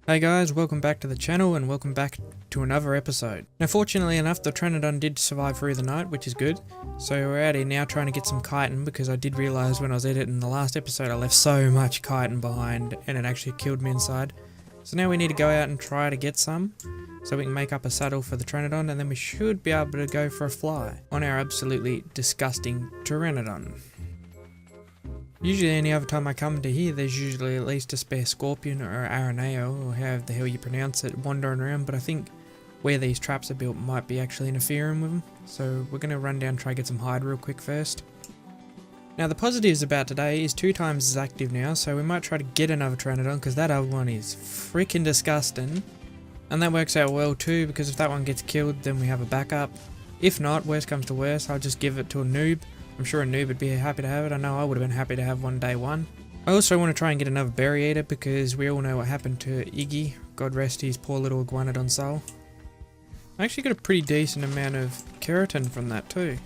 Hey guys, welcome back to the channel and welcome back to another episode. Now fortunately enough, the Trenodon did survive through the night, which is good. So we're out here now trying to get some chitin because I did realise when I was editing the last episode I left so much chitin behind and it actually killed me inside. So now we need to go out and try to get some so we can make up a saddle for the Trenodon and then we should be able to go for a fly on our absolutely disgusting Pteranodon. Usually any other time I come to here, there's usually at least a spare scorpion or araneo, or however the hell you pronounce it, wandering around, but I think where these traps are built might be actually interfering with them. So we're going to run down and try to get some hide real quick first. Now the positives about today is 2 times as active now, so we might try to get another Pteranodon because that other one is freaking disgusting. And that works out well too, because if that one gets killed then we have a backup. If not, worst comes to worst, I'll just give it to a noob. I'm sure a noob would be happy to have it. I know I would have been happy to have one day one. I also want to try and get another berry eater because we all know what happened to Iggy. God rest his poor little iguanodon soul. I actually got a pretty decent amount of keratin from that too.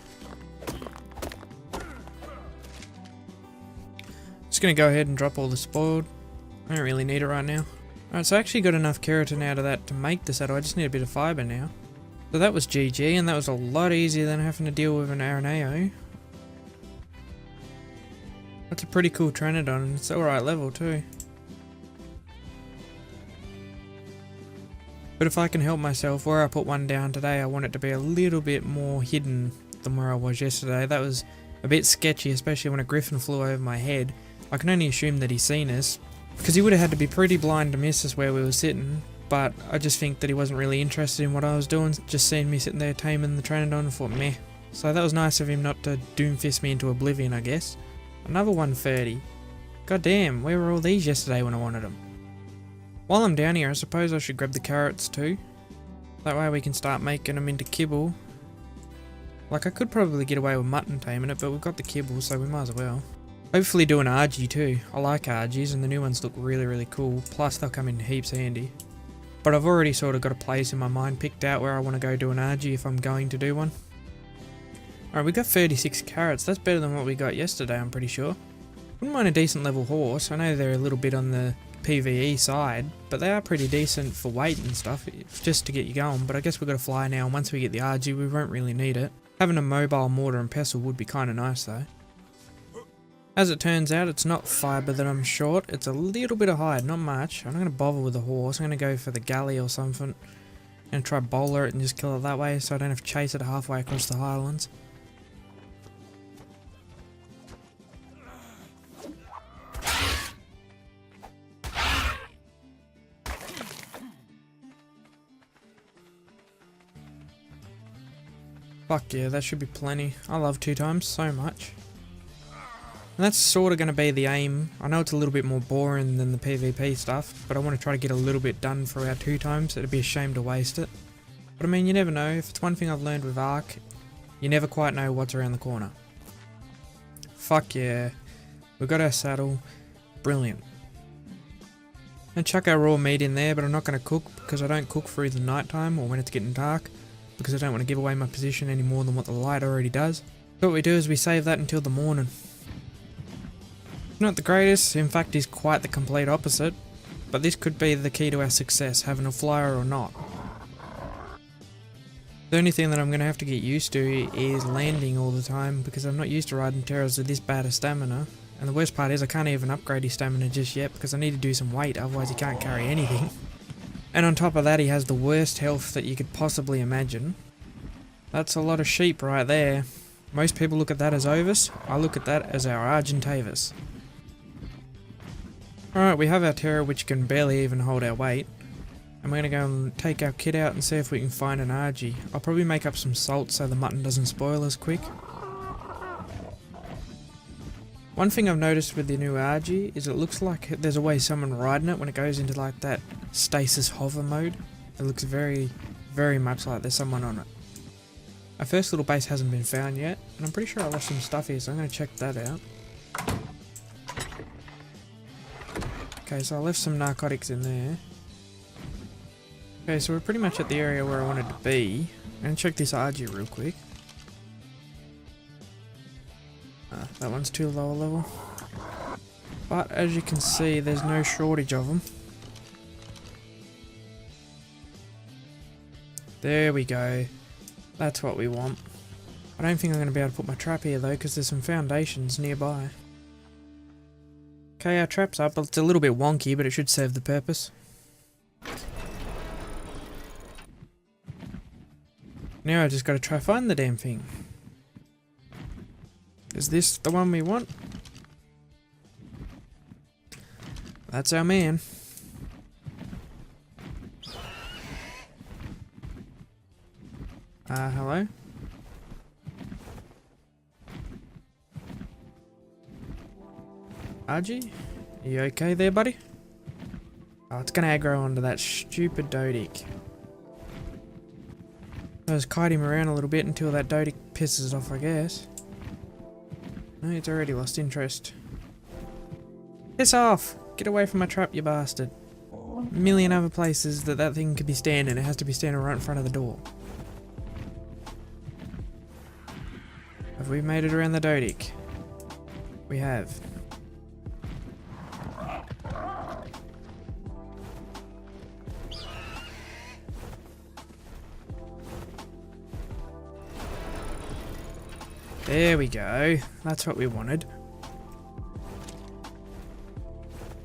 Just going to go ahead and drop all the spoiled. I don't really need it right now. Alright, so I actually got enough keratin out of that to make the saddle. I just need a bit of fibre now. So that was GG, and that was a lot easier than having to deal with an araneo. That's a pretty cool Trenodon, and it's alright level too. But if I can help myself, where I put one down today, I want it to be a little bit more hidden than where I was yesterday. That was a bit sketchy, especially when a griffin flew over my head. I can only assume that he's seen us, because he would have had to be pretty blind to miss us where we were sitting. But I just think that he wasn't really interested in what I was doing, just seeing me sitting there taming the Trenodon and thought meh. So that was nice of him not to doomfist me into oblivion, I guess. Another 130. God damn, where were all these yesterday when I wanted them? While I'm down here, I suppose I should grab the carrots too. That way we can start making them into kibble. Like I could probably get away with mutton taming it, but we've got the kibble so we might as well. Hopefully do an RG too. I like RGs and the new ones look really cool, plus they'll come in heaps handy. But I've already sort of got a place in my mind picked out where I want to go do an RG if I'm going to do one. Alright, we got 36 carrots. That's better than what we got yesterday, I'm pretty sure. Wouldn't mind a decent level horse. I know they're a little bit on the PvE side, but they are pretty decent for weight and stuff, just to get you going. But I guess we've got to fly now, and once we get the RG, we won't really need it. Having a mobile mortar and pestle would be kind of nice, though. As it turns out, it's not fibre that I'm short. It's a little bit of hide, not much. I'm not going to bother with the horse. I'm going to go for the galley or something, and try bowler it and just kill it that way, so I don't have to chase it halfway across the highlands. Fuck yeah, that should be plenty. I love 2 times so much. And that's sort of going to be the aim. I know it's a little bit more boring than the PvP stuff, but I want to try to get a little bit done for our 2 times. It'd be a shame to waste it. But I mean, you never know. If it's one thing I've learned with Ark, you never quite know what's around the corner. Fuck yeah. We've got our saddle. Brilliant. And chuck our raw meat in there, but I'm not going to cook because I don't cook through the night time or when it's getting dark, because I don't want to give away my position any more than what the light already does. So what we do is we save that until the morning. Not the greatest, in fact is quite the complete opposite, but this could be the key to our success, having a flyer or not. The only thing that I'm going to have to get used to is landing all the time, because I'm not used to riding Terras with this bad of stamina. And the worst part is I can't even upgrade his stamina just yet because I need to do some weight, otherwise he can't carry anything. And on top of that, he has the worst health that you could possibly imagine. That's a lot of sheep right there. Most people look at that as Ovis. I look at that as our Argentavis. Alright, we have our Terra which can barely even hold our weight. And we're going to go and take our kit out and see if we can find an RG. I'll probably make up some salt so the mutton doesn't spoil as quick. One thing I've noticed with the new RG is it looks like there's always someone riding it when it goes into like that stasis hover mode. It looks very much like there's someone on it. Our first little base hasn't been found yet, and I'm pretty sure I left some stuff here, so I'm going to check that out. Okay, so I left some narcotics in there. Okay, so we're pretty much at the area where I wanted to be. I'm going to check this RG real quick. That one's too low a level. But as you can see, there's no shortage of them. There we go. That's what we want. I don't think I'm going to be able to put my trap here though, because there's some foundations nearby. Okay, our trap's up. It's a little bit wonky, but it should serve the purpose. Now I just got to try find the damn thing. Is this the one we want? That's our man. Hello? RG? Are you okay there, buddy? Oh, it's gonna aggro onto that stupid Dodic. I just kite him around a little bit until that Dodic pisses off, I guess. No, it's already lost interest. Piss off! Get away from my trap, you bastard. A million other places that thing could be standing. It has to be standing right in front of the door. Have we made it around the Dodic? We have. There we go. That's what we wanted.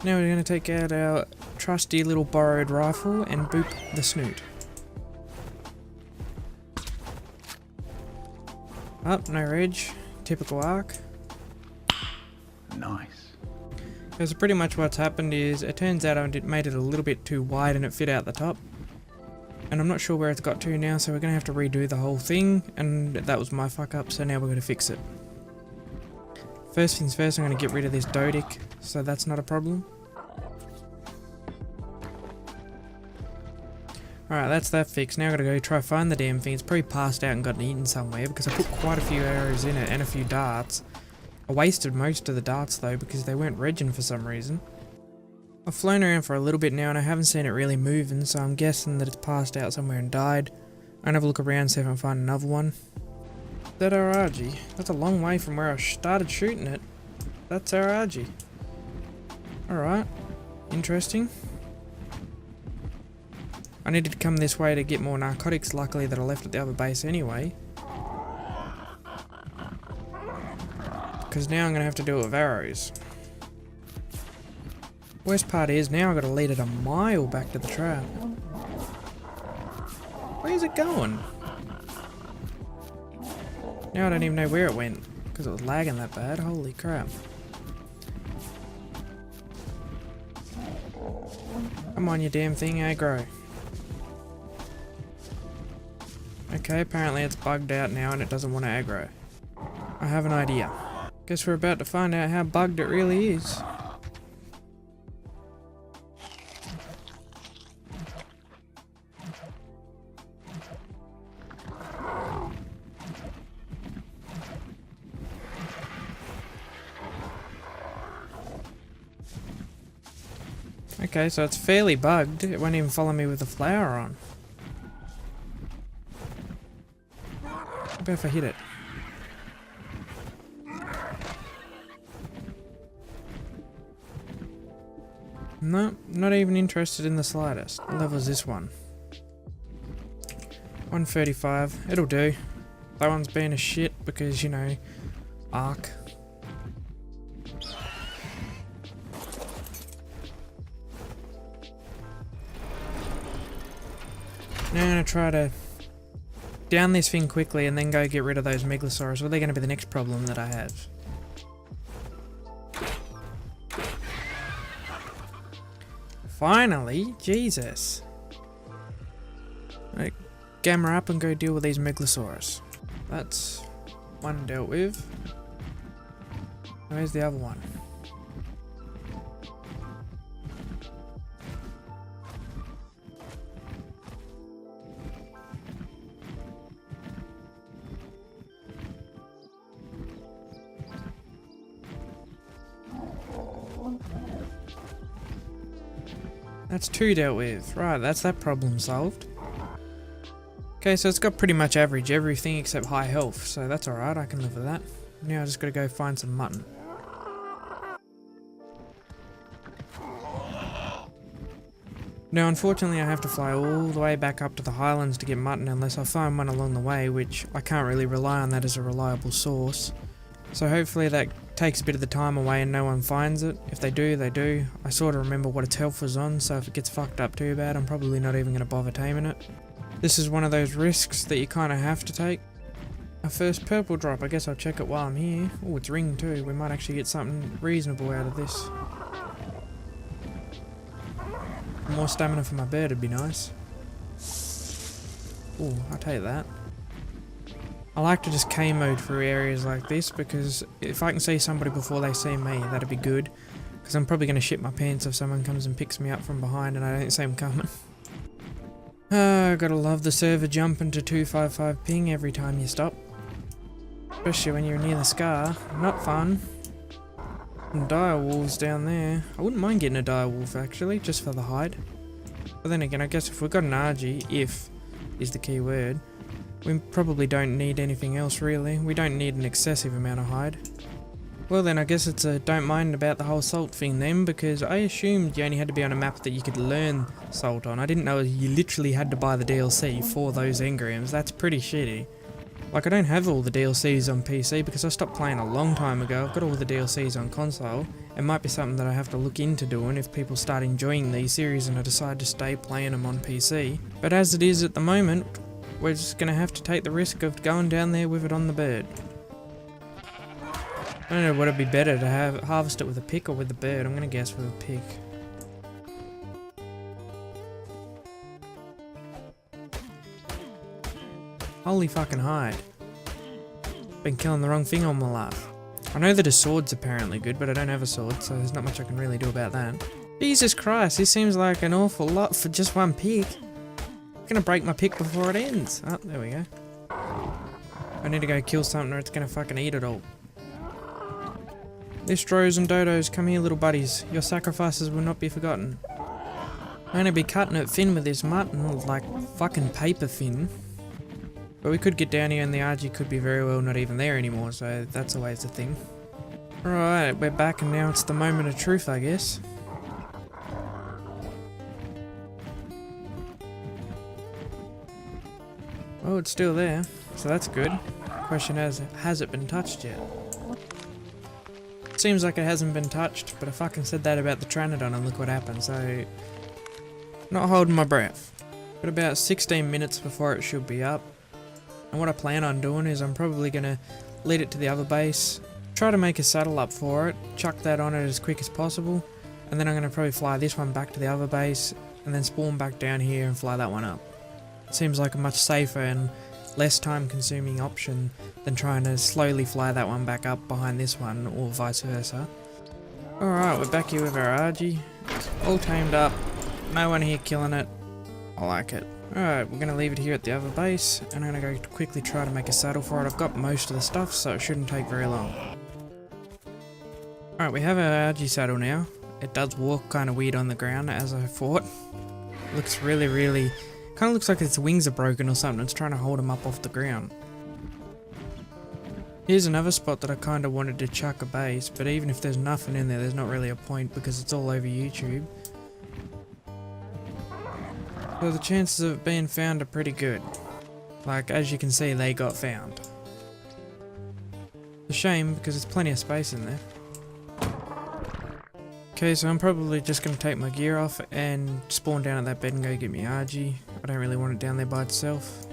Now we're going to take out our trusty little borrowed rifle and boop the snoot. Up, no edge. Typical arc. Nice. Because pretty much what's happened is, it turns out I made it a little bit too wide and it fit out the top. And I'm not sure where it's got to now, so we're going to have to redo the whole thing, and that was my fuck up, so now we're going to fix it. First things first, I'm going to get rid of this Dodic, so that's not a problem. Alright, that's that fixed. Now I've got to go try find the damn thing. It's probably passed out and gotten eaten somewhere, because I put quite a few arrows in it and a few darts. I wasted most of the darts though, because they weren't regging for some reason. I've flown around for a little bit now and I haven't seen it really moving, so I'm guessing that it's passed out somewhere and died. I'm gonna have a look around, see if I can find another one. Is that our RG? That's a long way from where I started shooting it. That's our RG. Alright. Interesting. I needed to come this way to get more narcotics, luckily that I left at the other base anyway. Because now I'm gonna have to do it with arrows. Worst part is, now I've got to lead it a mile back to the trap. Where's it going? Now I don't even know where it went, because it was lagging that bad. Holy crap. Come on, you damn thing, aggro. Okay, apparently it's bugged out now and it doesn't want to aggro. I have an idea. Guess we're about to find out how bugged it really is. Okay, so it's fairly bugged. It won't even follow me with the flower on. What about if I hit it? No, not even interested in the slightest. What level is this one? 135. It'll do. That one's being a shit because, you know, arc. Now I'm going to try to down this thing quickly and then go get rid of those Megalosaurus, or they're going to be the next problem that I have. Finally! Jesus! Right, gamma up and go deal with these Megalosaurus. That's one dealt with. Where's the other one? That's two dealt with. Right, that's that problem solved. Okay, so it's got pretty much average everything except high health, so that's alright, I can live with that. Now I just gotta go find some mutton. Now unfortunately I have to fly all the way back up to the Highlands to get mutton unless I find one along the way, which I can't really rely on that as a reliable source. So hopefully that takes a bit of the time away and no one finds it. If they do, they do. I sort of remember what its health was on, so if it gets fucked up too bad, I'm probably not even going to bother taming it. This is one of those risks that you kind of have to take. Our first purple drop, I guess I'll check it while I'm here. Oh, it's ring too. We might actually get something reasonable out of this. More stamina for my bird would be nice. Oh, I'll take that. I like to just K mode through areas like this because if I can see somebody before they see me, that'd be good. Because I'm probably going to shit my pants if someone comes and picks me up from behind and I don't see them coming. Gotta love the server jumping to 255 ping every time you stop. Especially when you're near the scar. Not fun. And dire wolves down there. I wouldn't mind getting a dire wolf actually, just for the hide. But then again, I guess if we've got an RG, if is the key word, we probably don't need anything else really. We don't need an excessive amount of hide. Well then, I guess it's a don't mind about the whole salt thing then, because I assumed you only had to be on a map that you could learn salt on. I didn't know you literally had to buy the DLC for those engrams. That's pretty shitty. Like, I don't have all the DLCs on PC because I stopped playing a long time ago. I've got all the DLCs on console. It might be something that I have to look into doing if people start enjoying these series and I decide to stay playing them on PC. But as it is at the moment, we're just going to have to take the risk of going down there with it on the bird. I don't know, would it be better to harvest it with a pick or with the bird? I'm going to guess with a pick. Holy fucking hide. Been killing the wrong thing all my life. I know that a sword's apparently good, but I don't have a sword, so there's not much I can really do about that. Jesus Christ, this seems like an awful lot for just one pick. I'm gonna break my pick before it ends. Oh, there we go. I need to go kill something or it's gonna fucking eat it all. Listros and dodos, come here little buddies. Your sacrifices will not be forgotten. I'm gonna be cutting it thin with this mutton, like fucking paper thin. But we could get down here and the RG could be very well not even there anymore, so that's always the thing. Alright, we're back and now it's the moment of truth, I guess. Oh, it's still there, so that's good. Question is, has it been touched yet? Seems like it hasn't been touched, but I fucking said that about the Tranodon and look what happened, so... Not holding my breath. But about 16 minutes before it should be up. And what I plan on doing is I'm probably going to lead it to the other base, try to make a saddle up for it, chuck that on it as quick as possible, and then I'm going to probably fly this one back to the other base, and then spawn back down here and fly that one up. It seems like a much safer and less time consuming option than trying to slowly fly that one back up behind this one, or vice versa. Alright, we're back here with our RG, all tamed up, no one here killing it, I like it. Alright, we're going to leave it here at the other base, and I'm going to go quickly try to make a saddle for it. I've got most of the stuff, so it shouldn't take very long. Alright, we have our RG saddle now. It does walk kind of weird on the ground, as I thought. Looks really... kind of looks like its wings are broken or something. It's trying to hold them up off the ground. Here's another spot that I kind of wanted to chuck a base, but even if there's nothing in there, there's not really a point because it's all over YouTube. So the chances of it being found are pretty good. Like, as you can see, they got found. It's a shame, because there's plenty of space in there. Okay, so I'm probably just going to take my gear off and spawn down at that bed and go get me RG. I don't really want it down there by itself.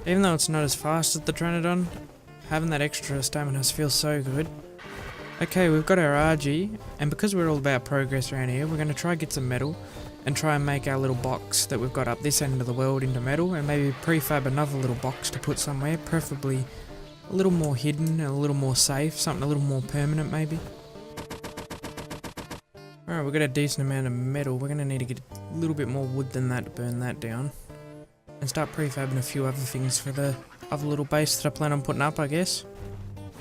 Even though it's not as fast as the Tranodon, having that extra stamina feels so good. Okay, we've got our RG, and because we're all about progress around here, we're going to try and get some metal and try and make our little box that we've got up this end of the world into metal, and maybe prefab another little box to put somewhere, preferably a little more hidden and a little more safe, something a little more permanent maybe. Alright, we've got a decent amount of metal. We're going to need to get a little bit more wood than that to burn that down. And start prefabbing a few other things for the other little base that I plan on putting up, I guess.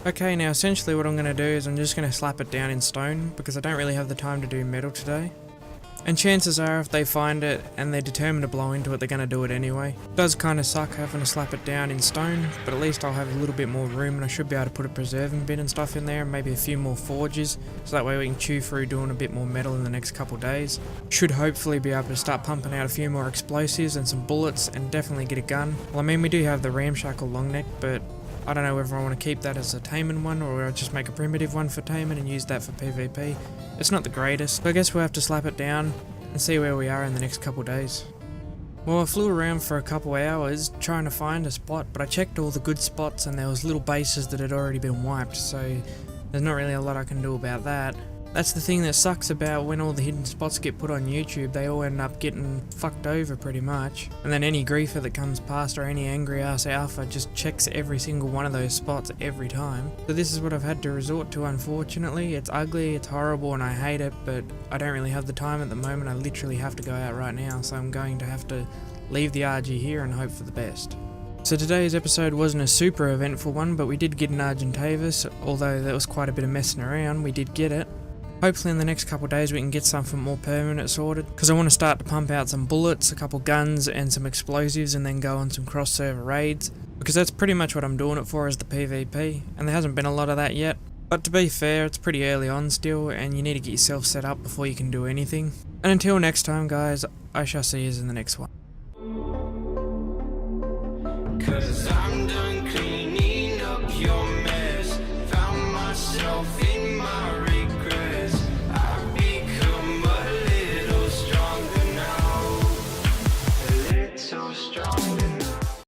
Okay, now essentially what I'm going to do is I'm just going to slap it down in stone, because I don't really have the time to do metal today. And chances are if they find it and they're determined to blow into it, they're going to do it anyway. It does kind of suck having to slap it down in stone, but at least I'll have a little bit more room and I should be able to put a preserving bin and stuff in there and maybe a few more forges, so that way we can chew through doing a bit more metal in the next couple days. Should hopefully be able to start pumping out a few more explosives and some bullets and definitely get a gun. Well, I mean, we do have the ramshackle long neck, but I don't know whether I want to keep that as a taming one or I'll just make a primitive one for taming and use that for PvP. It's not the greatest, so I guess we'll have to slap it down and see where we are in the next couple days. Well, I flew around for a couple hours trying to find a spot, but I checked all the good spots and there was little bases that had already been wiped, so there's not really a lot I can do about that. That's the thing that sucks about when all the hidden spots get put on YouTube, they all end up getting fucked over pretty much. And then any griefer that comes past or any angry ass alpha just checks every single one of those spots every time. So this is what I've had to resort to, unfortunately. It's ugly, it's horrible and I hate it, but I don't really have the time at the moment. I literally have to go out right now, so I'm going to have to leave the RG here and hope for the best. So today's episode wasn't a super eventful one, but we did get an Argentavis, although there was quite a bit of messing around, we did get it. Hopefully in the next couple of days we can get something more permanent sorted, because I want to start to pump out some bullets, a couple guns and some explosives and then go on some cross server raids, because that's pretty much what I'm doing it for, is the PvP, and there hasn't been a lot of that yet. But to be fair, it's pretty early on still and you need to get yourself set up before you can do anything. And until next time guys, I shall see you in the next one. 'Cause I'm done.